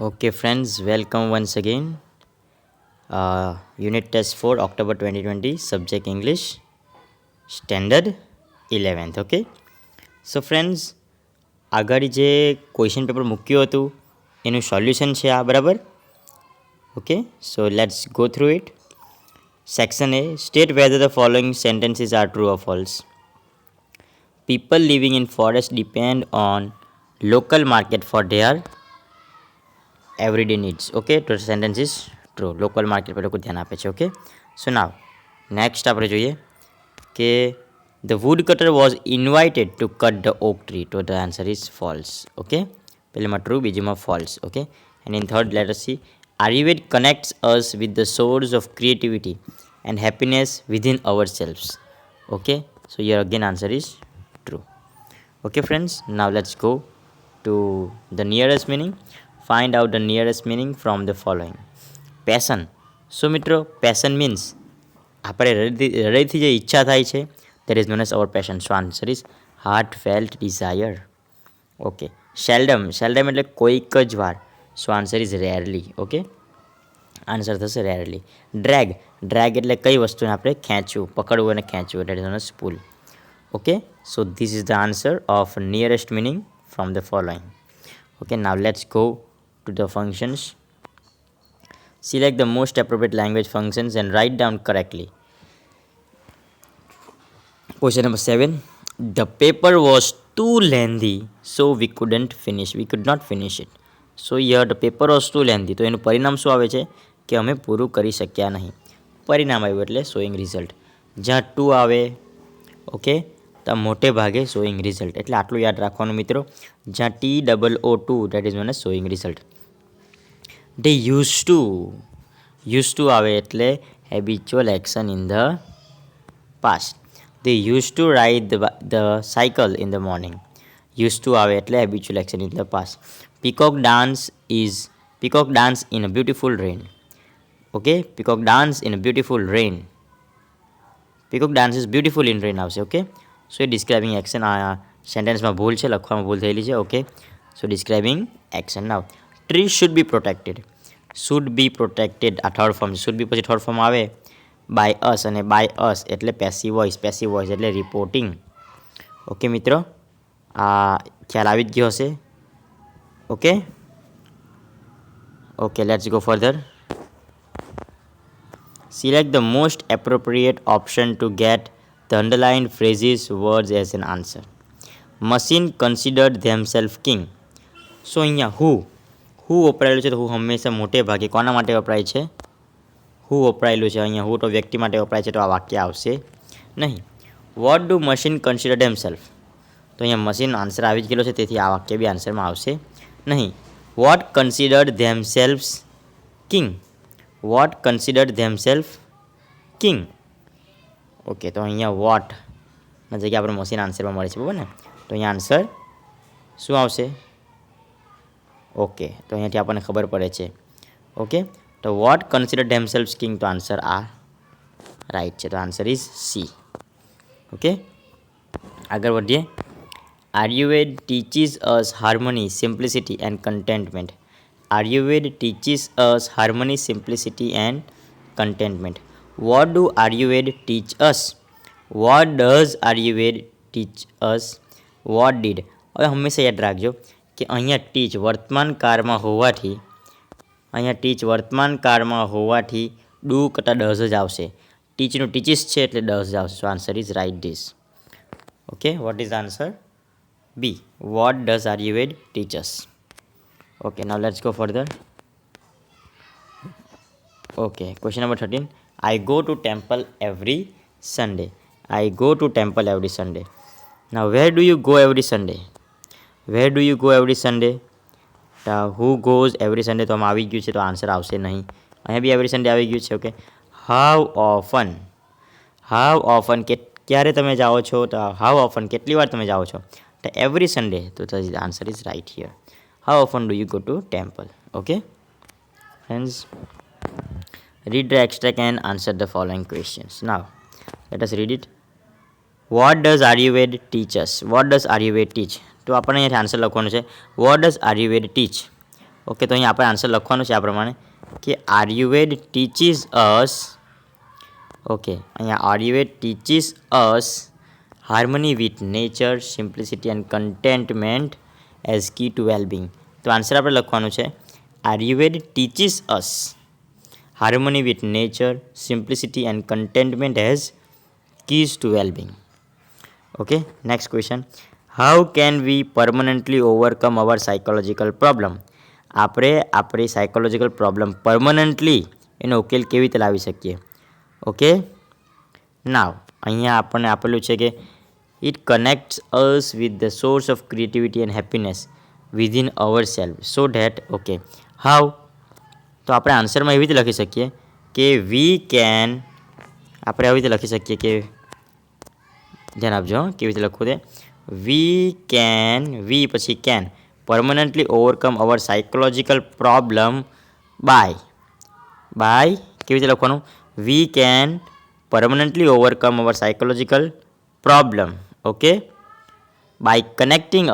Okay, friends, welcome once again. Unit test for October 2020, subject English, standard 11th. Okay, so friends, આગળ જે question paper મૂક્યું હતું એનું solution છે આ બરાબર. Okay, so let's go through it. Section A, state whether the following sentences are true or false. People living in forest depend on local market for their everyday needs. Okay, તો sentence is true. Local market પર લોકો ધ્યાન આપે છે. Okay, સો now next આપણે જોઈએ કે the woodcutter was invited to cut the oak tree. તો the answer is false. Okay, પહેલામાં true, બીજીમાં false. Okay, and in third let us see, Ayurveda connects us with the source of creativity and happiness within ourselves. Okay, so here again answer is true. Okay friends, now let's go to the nearest meaning. Find out the nearest meaning from the following. Passion. So મિત્રો, passion means આપણે હૃદયથી જે ઈચ્છા થાય છે, that is known as our passion. So answer is heartfelt desire. Okay, seldom એટલે કોઈક જ વાર. So answer is rarely. Okay, answer થશે rarely. drag એટલે કઈ વસ્તુને આપણે ખેંચવું, પકડવું અને ખેંચવું, that is known as pull. Okay, so this is the answer of nearest meaning from the following. Okay, now let's go to the functions. Select the most appropriate language functions and write down correctly. Question number 7. The paper was too lengthy, so we could not finish it. So here the paper was too lengthy. તો એનું પરિણામ શું આવે છે કે અમે પૂરું કરી શક્યા નહીં. પરિણામ આવ્યું એટલે શોઈંગ રિઝલ્ટ. જ્યાં ટુ આવે, ઓકે, તો મોટે ભાગે શોઈંગ રિઝલ્ટ. એટલે આટલું યાદ રાખવાનું મિત્રો. જ્યાં TOO2, that is known as showing result. They used to આવે એટલે habitual action in the past. They used to ride the cycle in the morning. Used to આવે એટલે habitual action in the past. Peacock dance in a beautiful rain. Okay, peacock dance in a beautiful rain. Peacock dance is beautiful in rain આવશે. Okay, so એ describing action. આ સેન્ટેન્સમાં ભૂલ છે, લખવામાં ભૂલ થયેલી છે. Okay, so describing action. Now tree should be protected. આ third form. Should be પછી થર્ડ ફોર્મ આવે બાય અસ, અને બાય અસ એટલે પેસિવ વોઇસ એટલે રિપોર્ટિંગ. ઓકે મિત્રો, આ ખ્યાલ આવી જ ગયો હશે. Okay, let's go further. Select the most appropriate option to get the underlined phrases, words as an answer. Machine considered themselves king. So અહીંયા who વપરાયેલું છે, તો who હંમેશા મોટે ભાગે કોના માટે વપરાય છે? who વપરાયેલું છે. અહીંયા who તો વ્યક્તિ માટે વપરાય છે, તો આ વાક્ય આવશે નહીં. What do machine consider themselves? તો અહીંયા મશીન આન્સર આવી જ ગયેલો છે, તેથી આ વાક્ય બી આન્સરમાં આવશે નહીં. What considered themselves king? What considered themselves king? Okay, તો અહીંયા વોટના જગ્યાએ આપણે મશીન આન્સરમાં મળે છે, બરાબર ને? તો અહીંયા આન્સર શું આવશે? ઓકે, તો અહીંયાથી આપણને ખબર પડે છે. ઓકે, તો વોટ કન્સિડર ધેમસેલ્વ્સ કિંગ, તો આન્સર આ રાઈટ છે. તો આન્સર ઇઝ સી. ઓકે, આગળ વધીએ. Ayurveda teaches us harmony, simplicity and containment. Ayurveda teaches us harmony, simplicity and contentment. What do Ayurveda teach us? What does Ayurveda teach us? What did? હવે હંમેશા યાદ રાખજો કે અહીંયા ટીચ વર્તમાન કાળમાં હોવાથી ડુ કરતાં ડઝ જ આવશે. ટીચનું ટીચીસ છે એટલે ડઝ જ આવશે. So answer is right this. Okay, what is answer? B. What does Ayurveda teach us? Okay, now let's go further. Okay, question number 13. I go to temple every Sunday. Now, where do you go every Sunday? Who goes every Sunday? તો આમાં આવી ગયું છે, તો answer આવશે નહીં. અહીંયા બી every Sunday આવી ગયું છે. ઓકે, how often ક્યારે તમે જાઓ છો? તો how often કેટલી વાર તમે જાઓ છો? તો every Sunday. તો the answer is right here. How often do you go to temple? Okay, friends, read the extract and answer the following questions. Now, let us read it. What does Ayurveda teach us? What does Ayurveda teach? તો આપણે અહીંયાથી answer લખવાનું છે. What does Ayurveda teach? Okay, તો અહીંયા આપણે answer લખવાનું છે આ પ્રમાણે કે આયુર્વેદ ટીચીસ અસ, ઓકે, અહીંયા Ayurveda teaches us harmony with nature, simplicity and contentment as key to wellbeing. તો આન્સર આપણે લખવાનું છે Ayurveda teaches us harmony with nature, simplicity and contentment as keys to well-being. Okay, next question. How can we permanently overcome our psychological problem? આપણે આપણી psychological problem permanently એનો ઉકેલ કેવી રીતે લાવી શકીએ? ઓકે, નાવ અહીંયા આપણને આપેલું છે કે it કનેક્ટ્સ us with the source of creativity and happiness within our self so that, okay, how? તો આપણે આન્સરમાં એવી રીતે લખી શકીએ કે વી કેન, આપણે આવી રીતે લખી શકીએ કે ધ્યાન આપજો કેવી રીતે લખવું તે, વી પછી can permanently overcome our psychological problem by કેવી રીતે લખવાનું? We can permanently overcome our psychological problem, okay, by connecting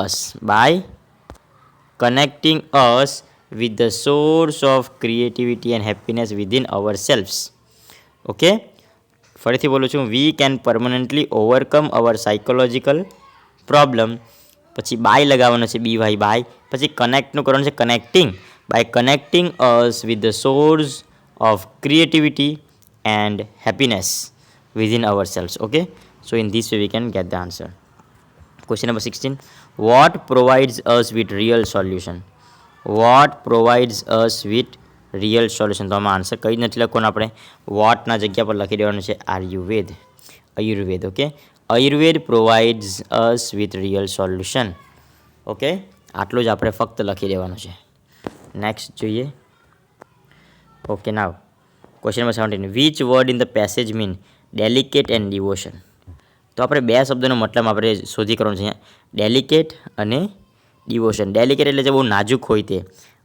us with the source of creativity and happiness within ourselves. Okay, ફરીથી બોલું છું, we can permanently overcome our psychological problem, પછી by લગાવવાનો છે BY by, પછી કનેક્ટનું કરવાનું છે connecting us with the source of creativity and happiness within ourselves. Okay, so in this way we can get the answer. Question number 16. What provides us with real solution? What provides us with real solution? તો આમાં answer કંઈ જ નથી લખવાનું, આપણે વોટના જગ્યા પર લખી દેવાનું છે Ayurveda. Okay, Ayurveda provides us with real solution. Okay, આટલું જ આપણે ફક્ત લખી દેવાનું છે. નેક્સ્ટ જોઈએ. Okay, now question number 17. Which word in the passage mean delicate and devotion? તો આપણે બે શબ્દોનો મતલબ આપણે શોધી કરવાનો છે અહીંયા, ડેલિકેટ અને ડિવોશન. ડેલિકેટ એટલે જે બહુ નાજુક હોય તે,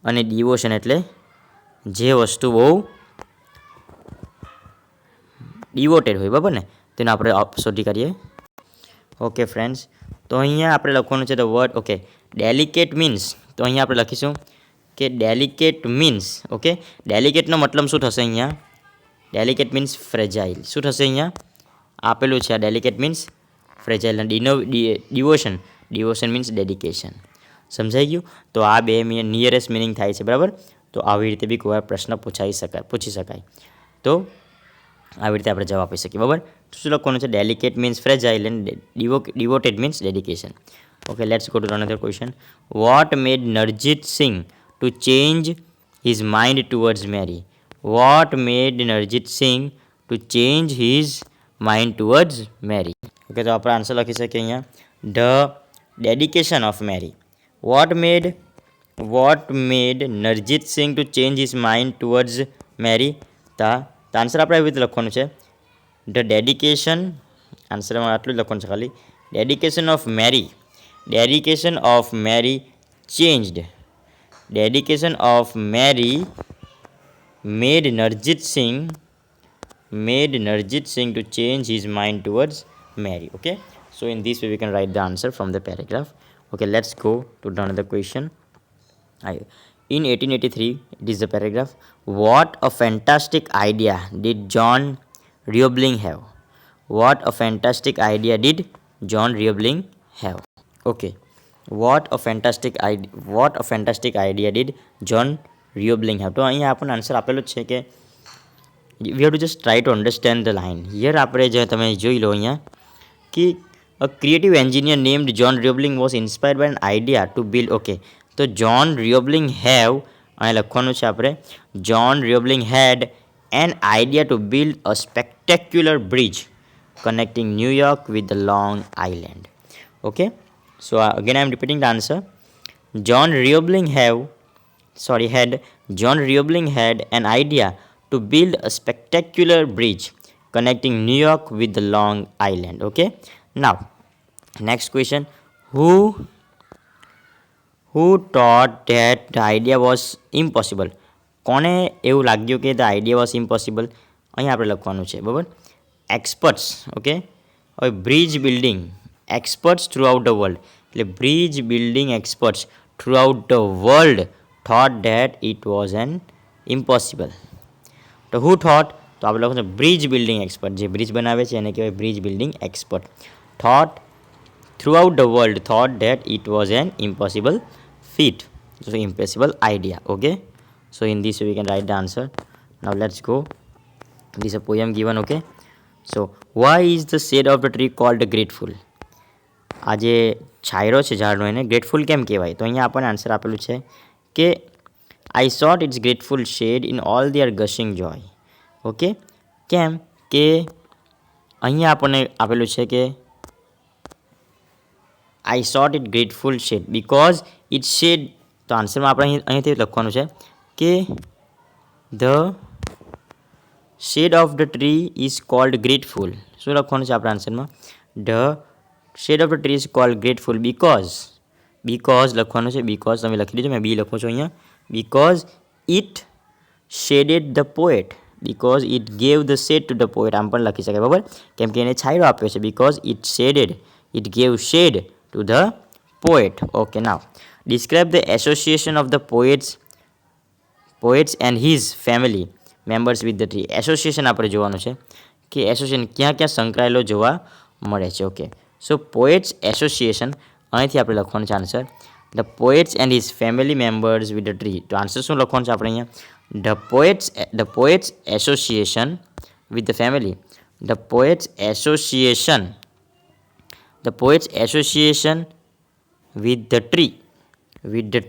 અને ડિવોશન એટલે જે વસ્તુ બહુ ડિવોટેડ હોય, બરાબર ને? તેનો આપણે શોધી કરીએ. ઓકે ફ્રેન્ડ્સ, તો અહીંયા આપણે લખવાનું છે the word, okay, delicate means, તો અહીંયા આપણે લખીશું કે ડેલિકેટ મીન્સ, ઓકે, ડેલિકેટનો મતલબ શું થશે અહીંયા? Delicate means fragile. શું થશે અહીંયા આપેલું છે? આ delicate means fragile. Devotion means dedication. સમજાઈ ગયું? તો આ બે નિયરેસ્ટ મિનિંગ થાય છે, બરાબર? તો આવી રીતે બી કોઈ પ્રશ્ન પૂછી શકાય. તો આવી રીતે આપણે જવાબ આપી શકીએ, બરાબર? તો શું લખવાનું છે? Delicate means fragile and devoted means dedication. Okay, let's go to another question. What made Narjit Singh to change his mind towards Mary? What made Narjit Singh to change his mind towards Mary? Okay, તો આપણે આન્સર લખી શકીએ અહીંયા the dedication of Mary. What made Narjit Singh to change his mind towards Mary? The answer આપણે એવી રીતે લખવાનું છે ધ ડેડિકેશન, આન્સરમાં આટલું જ લખવાનું છે ખાલી, dedication of Mary changed. Dedication of Mary made Narjit Singh to change his mind towards Mary. Okay, so in this way we can write the answer from the paragraph. Okay, let's go to another question. In 1883, it is the paragraph. What a fantastic idea did John Roebling have? What a fantastic idea did John Roebling have? Okay, what a fantastic idea did John Roebling have? તો અહીંયા આપણને answer આપેલો છે કે we have to just try to understand the line. Here આપણે જે તમે જોઈ લો અહીંયા કે a creative engineer named John Roebling was inspired by an idea to build. Okay, તો John Roebling have, અહીંયા લખવાનું છે આપણે, John Roebling had an idea to build a spectacular bridge connecting New York with the Long Island. Okay, so again I am repeating the answer. John Roebling had an idea to build a spectacular bridge connecting New York with the Long Island. Okay, now next question. Who thought that the idea was impossible? કોને એવું લાગ્યું કે the idea was impossible? અહીંયા આપણે લખવાનું છે, બરાબર? Experts. Okay, હવે bridge building experts throughout the world, એટલે bridge building experts throughout the world thought that it was an impossible. તો who thought? તો આપણે લખો છો બ્રિજ બિલ્ડિંગ એક્સપર્ટ, જે બ્રિજ બનાવે છે એને કહેવાય bridge building expert. thought throughout the world thought that it was an impossible feat, so impossible idea. Okay, so in this way we can write the answer. Now let's go. This is a poem given. Okay, so why is the shade of the tree called grateful? આ જે છાયરો છે ઝાડનો એને grateful કેમ કહેવાય? તો અહીંયા આપણને answer આપેલું છે કે I sought its grateful shade in all their gushing joy. Okay, કેમ કે અહીંયા આપણને આપેલું છે કે I sought its grateful shade because it shade. તો આન્સરમાં આપણે અહીંથી લખવાનું છે કે the shade of the tree is called grateful. શું લખવાનું છે આપણા આન્સરમાં? The shade of the tree is called grateful because લખવાનું છે. because તમે લખી દીધું, મેં બી લખું છું અહીંયા. because it shaded the poet, because it gave the shade to the poet. આમ પણ લખી શકાય, બરાબર, કેમ કે એને છાંયડો આપ્યો છે. because it gave shade to the poet. Okay, now describe the association of the poets and his family members with the tree. Association આપણે જોવાનું છે કે એસોસિએશન ક્યાં ક્યાં સંકળાયેલો જોવા મળે છે. ઓકે, સો પોએટ્સ એસોસિએશન, અહીંથી આપણે લખવાનું છે answer the poets and his family members with the tree. તો આન્સર શું લખવાનું છે આપણે અહીંયા? The poets association with the family, the poets association with the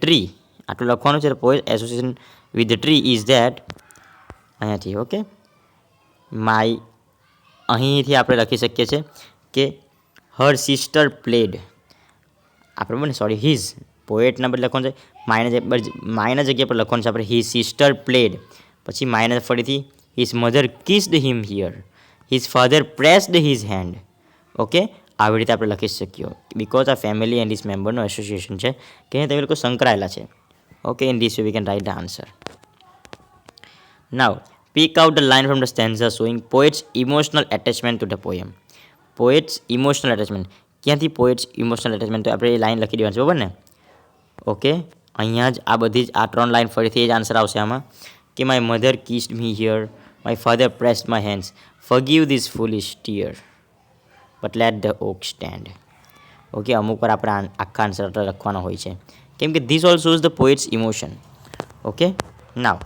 tree, આટલું લખવાનું છે. Poets association with the tree is that, અહીંયાથી. ઓકે, અહીંથી આપણે લખી શકીએ છીએ કે હર સિસ્ટર પ્લેડ, આપણે બોલે સોરી હિઝ, પોએટના બદલે લખવાનું છે માયના જગ્યા પર લખવાનું છે આપણે હિઝ સિસ્ટર પ્લેડ, પછી માયના ફરીથી his mother kissed him here, his father pressed his hand. Okay, આવી રીતે આપણે લખી શકીએ બિકોઝ આ ફેમિલી એન્ડ હિઝ મેમ્બરનો એસોસિએશન છે કે તમે લોકો સંકળાયેલા છે. Okay, in this way we can write the answer. Now pick out the line from the stanza showing poet's emotional attachment to the poem. Poet's emotional attachment, ક્યાંથી poets emotional attachment? તો આપણે એ line લખી દેવાની છે, બરાબર ને? Okay, અહીંયા જ આ બધી જ આ 3 લાઈન ફરીથી એ જ આન્સર આવશે આમાં કે my mother kissed me here, my father pressed my hands, forgive this foolish tear, but let the oak stand. Okay, અમુક વાર આપણે આખા આન્સર લખવાનો હોય છે કેમ કે this all shows the poets emotion. Okay, now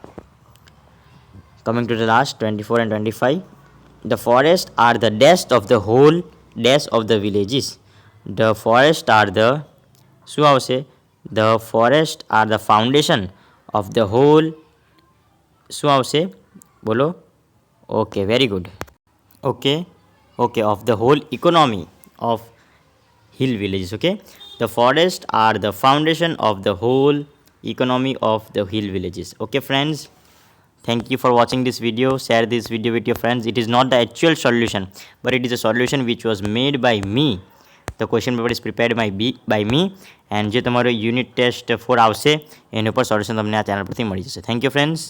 coming to the last 24 and 25. The forests are the dash of the whole dash of the villages. The forests are the, શું આવશે? The forests are the foundation of the whole, શું આવશે? બોલો. Okay, very good. Okay, of the whole economy of hill villages. Okay, the forests are the foundation of the whole economy of the hill villages. Okay, friends. Thank you for watching this video. Share this video with your friends. It is not the actual solution, but it is a solution which was made by me. The question paper is prepared by me. And જે તમારો unit test 4 આવશે એનો પર solution તમને આ channel પરથી મળી જશે. Thank you friends.